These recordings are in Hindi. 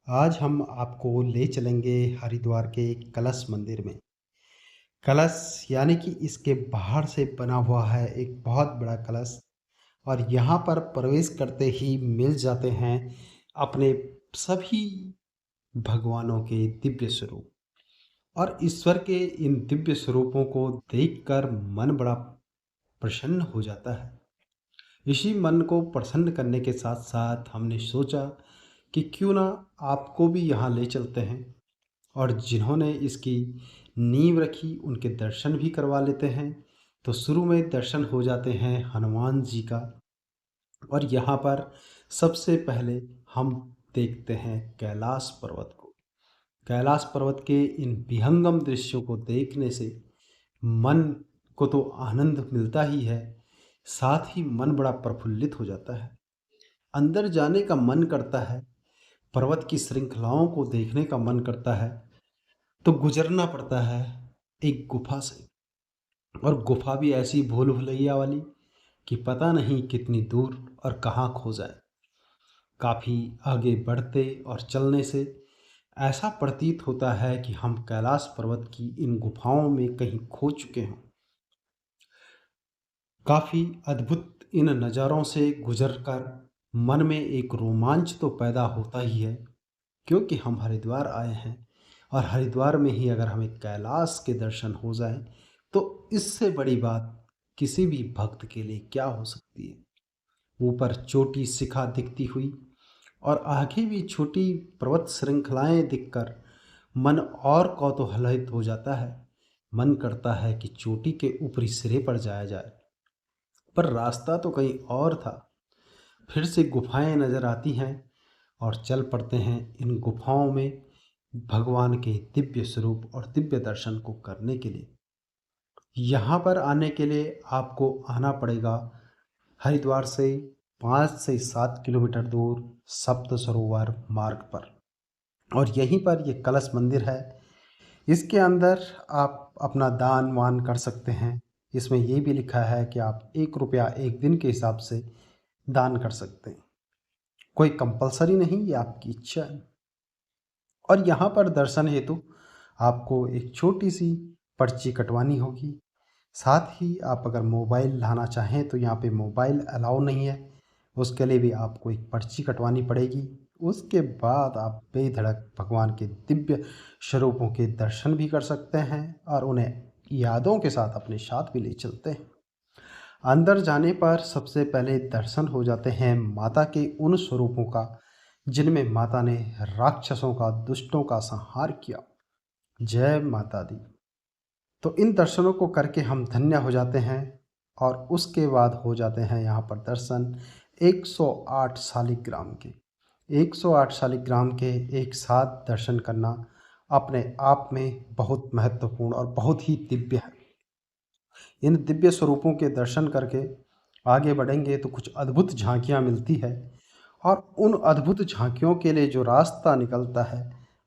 आज हम आपको ले चलेंगे हरिद्वार के कलश मंदिर में। कलश यानी कि इसके बाहर से बना हुआ है एक बहुत बड़ा कलश और यहाँ पर प्रवेश करते ही मिल जाते हैं अपने सभी भगवानों के दिव्य स्वरूप। और ईश्वर के इन दिव्य स्वरूपों को देखकर मन बड़ा प्रसन्न हो जाता है। इसी मन को प्रसन्न करने के साथ साथ हमने सोचा कि क्यों ना आपको भी यहाँ ले चलते हैं और जिन्होंने इसकी नींव रखी उनके दर्शन भी करवा लेते हैं। तो शुरू में दर्शन हो जाते हैं हनुमान जी का। और यहाँ पर सबसे पहले हम देखते हैं कैलाश पर्वत को। कैलाश पर्वत के इन विहंगम दृश्यों को देखने से मन को तो आनंद मिलता ही है, साथ ही मन बड़ा प्रफुल्लित हो जाता है। अंदर जाने का मन करता है, पर्वत की श्रृंखलाओं को देखने का मन करता है। तो गुजरना पड़ता है एक गुफा से, और गुफा भी ऐसी भूल भुलैया वाली कि पता नहीं कितनी दूर और कहाँ खो जाए। काफ़ी आगे बढ़ते और चलने से ऐसा प्रतीत होता है कि हम कैलाश पर्वत की इन गुफाओं में कहीं खो चुके हों। काफ़ी अद्भुत इन नज़ारों से गुजरकर मन में एक रोमांच तो पैदा होता ही है, क्योंकि हम हरिद्वार आए हैं और हरिद्वार में ही अगर हमें कैलाश के दर्शन हो जाए तो इससे बड़ी बात किसी भी भक्त के लिए क्या हो सकती है। ऊपर चोटी शिखा दिखती हुई और आगे भी छोटी पर्वत श्रृंखलाएं दिखकर मन और कौतूहलित हो जाता है। मन करता है कि चोटी के ऊपरी सिरे पर जाया जाए, पर रास्ता तो कहीं और था। फिर से गुफाएं नजर आती हैं और चल पड़ते हैं इन गुफाओं में भगवान के दिव्य स्वरूप और दिव्य दर्शन को करने के लिए। यहाँ पर आने के लिए आपको आना पड़ेगा हरिद्वार से 5 से 7 किलोमीटर दूर सप्त सरोवर मार्ग पर, और यहीं पर ये कलश मंदिर है। इसके अंदर आप अपना दान वान कर सकते हैं। इसमें ये भी लिखा है कि आप 1 रुपया एक दिन के हिसाब से दान कर सकते हैं। कोई कंपलसरी नहीं, ये आपकी इच्छा है। और यहाँ पर दर्शन हेतु आपको एक छोटी सी पर्ची कटवानी होगी। साथ ही आप अगर मोबाइल लाना चाहें तो यहाँ पे मोबाइल अलाउ नहीं है, उसके लिए भी आपको एक पर्ची कटवानी पड़ेगी। उसके बाद आप बेधड़क भगवान के दिव्य स्वरूपों के दर्शन भी कर सकते हैं और उन्हें यादों के साथ अपने साथ भी ले चलते हैं। अंदर जाने पर सबसे पहले दर्शन हो जाते हैं माता के उन स्वरूपों का जिनमें माता ने राक्षसों का, दुष्टों का संहार किया। जय माता दी। तो इन दर्शनों को करके हम धन्य हो जाते हैं और उसके बाद हो जाते हैं यहाँ पर दर्शन 108 शालिग्राम के। 108 शालिग्राम के एक साथ दर्शन करना अपने आप में बहुत महत्वपूर्ण और बहुत ही दिव्य है। इन दिव्य स्वरूपों के दर्शन करके आगे बढ़ेंगे तो कुछ अद्भुत झांकियाँ मिलती है, और उन अद्भुत झांकियों के लिए जो रास्ता निकलता है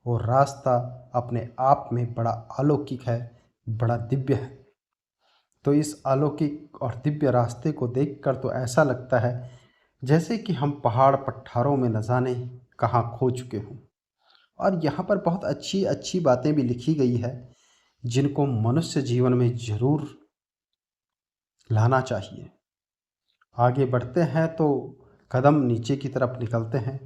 वो रास्ता अपने आप में बड़ा अलौकिक है, बड़ा दिव्य है। तो इस अलौकिक और दिव्य रास्ते को देखकर तो ऐसा लगता है जैसे कि हम पहाड़ पठारों में न जाने कहाँ खो चुके हों। और यहाँ पर बहुत अच्छी अच्छी बातें भी लिखी गई है जिनको मनुष्य जीवन में ज़रूर लाना चाहिए। आगे बढ़ते हैं तो कदम नीचे की तरफ निकलते हैं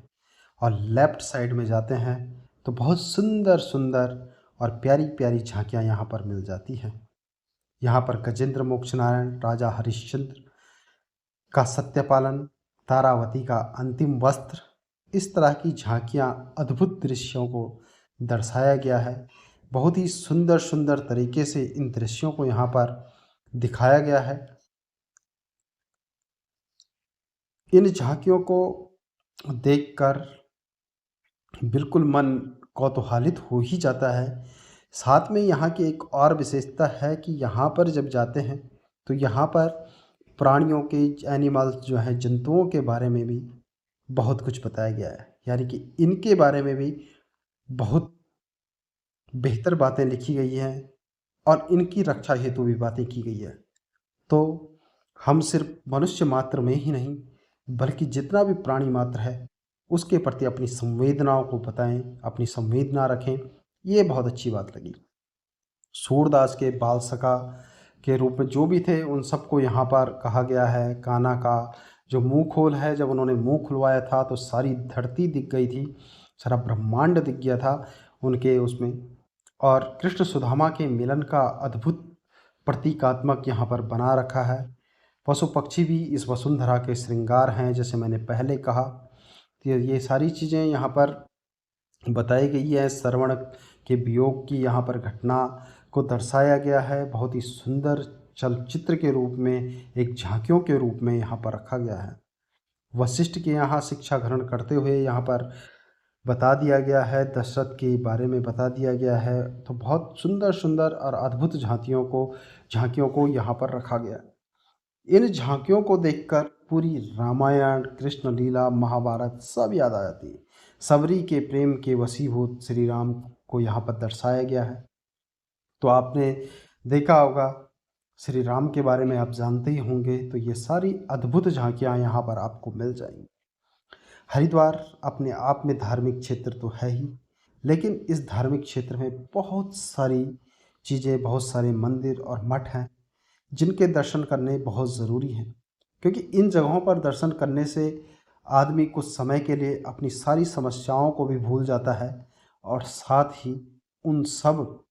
और लेफ़्ट साइड में जाते हैं तो बहुत सुंदर सुंदर और प्यारी प्यारी झांकियाँ यहाँ पर मिल जाती हैं। यहाँ पर गजेंद्र मोक्ष नारायण, राजा हरिश्चंद्र का सत्यपालन, तारावती का अंतिम वस्त्र, इस तरह की झांकियाँ अद्भुत दृश्यों को दर्शाया गया है। बहुत ही सुंदर सुंदर तरीके से इन दृश्यों को यहाँ पर दिखाया गया है। इन झांकियों को देखकर बिल्कुल मन कौतूहलित हो ही जाता है। साथ में यहाँ की एक और विशेषता है कि यहाँ पर जब जाते हैं तो यहाँ पर प्राणियों के, एनिमल्स जो हैं, जंतुओं के बारे में भी बहुत कुछ बताया गया है। यानी कि इनके बारे में भी बहुत बेहतर बातें लिखी गई हैं और इनकी रक्षा हेतु भी बातें की गई है। तो हम सिर्फ मनुष्य मात्र में ही नहीं बल्कि जितना भी प्राणी मात्र है उसके प्रति अपनी संवेदनाओं को बताएं, अपनी संवेदना रखें, ये बहुत अच्छी बात लगी। सूरदास के बाल सखा के रूप में जो भी थे उन सबको यहाँ पर कहा गया है। कान्हा का जो मुंह खोल है, जब उन्होंने मुंह खुलवाया था तो सारी धरती दिख गई थी, सारा ब्रह्मांड दिख गया था उनके उसमें। और कृष्ण सुदामा के मिलन का अद्भुत प्रतीकात्मक यहाँ पर बना रखा है। पशु पक्षी भी इस वसुंधरा के श्रृंगार हैं, जैसे मैंने पहले कहा। तो ये सारी चीज़ें यहाँ पर बताई गई है। श्रवण के वियोग की यहाँ पर घटना को दर्शाया गया है, बहुत ही सुंदर चलचित्र के रूप में, एक झांकियों के रूप में यहाँ पर रखा गया है। वशिष्ठ के यहाँ शिक्षा ग्रहण करते हुए यहाँ पर बता दिया गया है, दशरथ के बारे में बता दिया गया है। तो बहुत सुंदर सुंदर और अद्भुत झांकियों को यहाँ पर रखा गया है। इन झांकियों को देखकर पूरी रामायण, कृष्ण लीला, महाभारत सब याद आ जाती है। सबरी के प्रेम के वशीभूत श्री राम को यहाँ पर दर्शाया गया है। तो आपने देखा होगा, श्री राम के बारे में आप जानते ही होंगे। तो ये सारी अद्भुत झांकियाँ यहाँ पर आपको मिल जाएंगी। हरिद्वार अपने आप में धार्मिक क्षेत्र तो है ही, लेकिन इस धार्मिक क्षेत्र में बहुत सारी चीज़ें, बहुत सारे मंदिर और मठ हैं जिनके दर्शन करने बहुत ज़रूरी हैं। क्योंकि इन जगहों पर दर्शन करने से आदमी कुछ समय के लिए अपनी सारी समस्याओं को भी भूल जाता है और साथ ही उन सब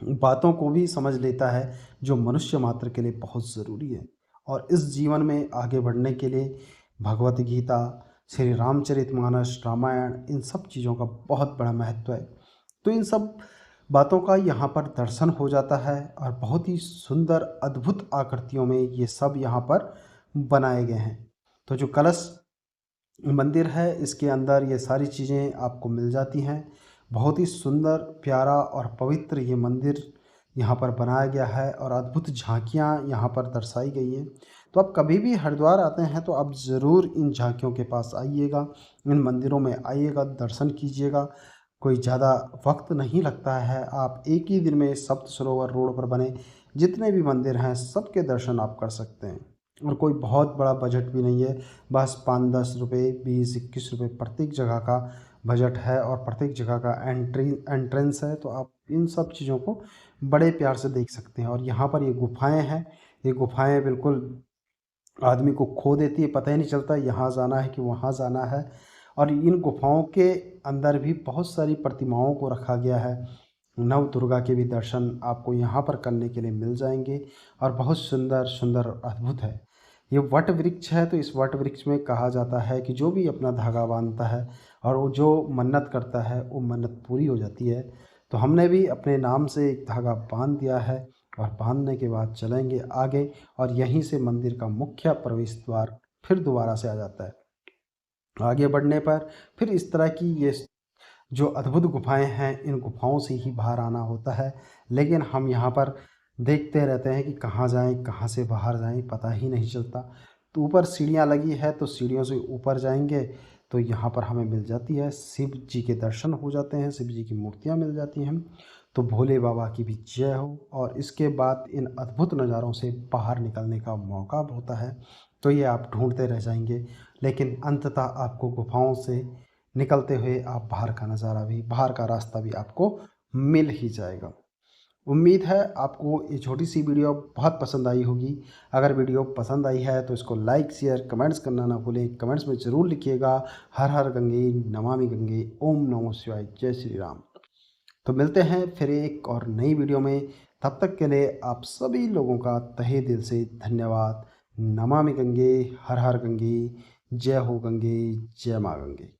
बातों को भी समझ लेता है जो मनुष्य मात्र के लिए बहुत ज़रूरी है। और इस जीवन में आगे बढ़ने के लिए भगवत गीता, श्री रामचरितमानस, रामायण, इन सब चीज़ों का बहुत बड़ा महत्व है। तो इन सब बातों का यहाँ पर दर्शन हो जाता है और बहुत ही सुंदर अद्भुत आकृतियों में ये सब यहाँ पर बनाए गए हैं। तो जो कलश मंदिर है, इसके अंदर ये सारी चीज़ें आपको मिल जाती हैं। बहुत ही सुंदर, प्यारा और पवित्र ये मंदिर यहाँ पर बनाया गया है और अद्भुत झांकियाँ यहाँ पर दर्शाई गई हैं। तो आप कभी भी हरिद्वार आते हैं तो आप ज़रूर इन झांकियों के पास आइएगा, इन मंदिरों में आइएगा, दर्शन कीजिएगा। कोई ज़्यादा वक्त नहीं लगता है, आप एक ही दिन में सप्त सरोवर रोड पर बने जितने भी मंदिर हैं सबके दर्शन आप कर सकते हैं। और कोई बहुत बड़ा बजट भी नहीं है, बस 5-10 रुपये, 20-21 रुपये प्रत्येक जगह का बजट है और प्रत्येक जगह का एंट्रेंस है। तो आप इन सब चीज़ों को बड़े प्यार से देख सकते हैं। और यहाँ पर ये गुफाएं हैं, ये गुफाएं बिल्कुल आदमी को खो देती है, पता ही नहीं चलता यहाँ जाना है कि वहाँ जाना है। और इन गुफाओं के अंदर भी बहुत सारी प्रतिमाओं को रखा गया है। नव दुर्गा के भी दर्शन आपको यहाँ पर करने के लिए मिल जाएंगे और बहुत सुंदर सुंदर अद्भुत है। ये वट वृक्ष है, तो इस वट वृक्ष में कहा जाता है कि जो भी अपना धागा बांधता है और वो जो मन्नत करता है वो मन्नत पूरी हो जाती है। तो हमने भी अपने नाम से एक धागा बांध दिया है और बांधने के बाद चलेंगे आगे और यहीं से मंदिर का मुख्य प्रवेश द्वार फिर दोबारा से आ जाता है। आगे बढ़ने पर फिर इस तरह की ये जो अद्भुत गुफाएं हैं, इन गुफाओं से ही बाहर आना होता है। लेकिन हम यहाँ पर देखते रहते हैं कि कहाँ जाएं, कहाँ से बाहर जाएं, पता ही नहीं चलता। तो ऊपर सीढ़ियाँ लगी है, तो सीढ़ियों से ऊपर जाएंगे तो यहाँ पर हमें मिल जाती है, शिव जी के दर्शन हो जाते हैं, शिव जी की मूर्तियाँ मिल जाती हैं। तो भोले बाबा की भी जय हो। और इसके बाद इन अद्भुत नज़ारों से बाहर निकलने का मौका होता है, तो ये आप ढूंढते रह जाएंगे। लेकिन अंततः आपको गुफाओं से निकलते हुए आप बाहर का रास्ता भी आपको मिल ही जाएगा। उम्मीद है आपको ये छोटी सी वीडियो बहुत पसंद आई होगी। अगर वीडियो पसंद आई है तो इसको लाइक, शेयर, कमेंट्स करना ना भूलें। कमेंट्स में ज़रूर लिखिएगा हर हर गंगे, नमामि गंगे, ओम नमो शिवाय, जय श्री राम। तो मिलते हैं फिर एक और नई वीडियो में। तब तक के लिए आप सभी लोगों का तहे दिल से धन्यवाद। नमामि गंगे, हर हर गंगे, जय हो गंगे, जय माँ गंगे।